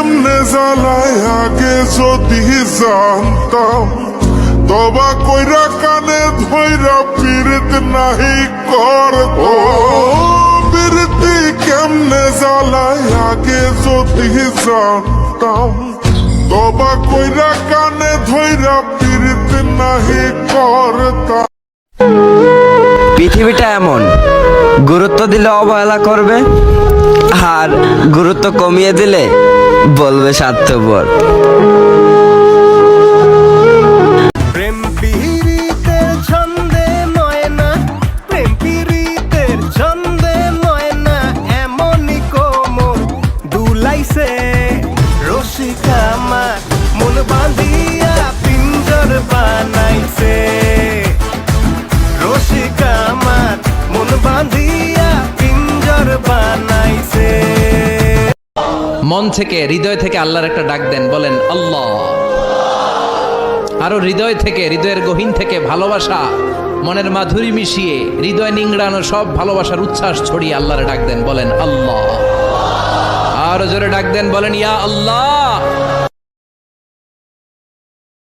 কেমনে জ্বালায় আগে যদি জানতাম, তবা কইরা কানে ধইরা পীড়িত নাহি করতো। পীড়িতি কেমনে জ্বালায় আগে যদি জানতাম, তবা কইরা কানে ধইরা পীড়িত নাহি করতাম। পৃথিবীটা এমন, গুরুত্ব দিলে অবহেলা করবে, আর গুরুত্ব কমিয়ে দিলে বলবে স্বার্থপর। প্রেম পীড়িতের ছন্দে ময়না, প্রেম পীড়িতের ছন্দে ময়না, এমনই কোমর দুলাইছে রসিকা আমার, মন বাঁধিয়া পিঞ্জর বানাইছে। রসিকা আমার মন বাঁধিয়া পিঞ্জর বানাইছে। মন থেকে, হৃদয় থেকে আল্লাহর একটা ডাক দেন, বলেন আল্লাহ। আরো হৃদয় থেকে, হৃদয়ের গহীন থেকে ভালোবাসা, মনের মাধুরী মিশিয়ে হৃদয় নিংড়ানো সব ভালোবাসার উচ্ছ্বাস ছড়িয়ে আল্লাহর ডাক দেন, বলেন আল্লাহ। আরো জোরে ডাক দেন, বলেন ইয়া আল্লাহ।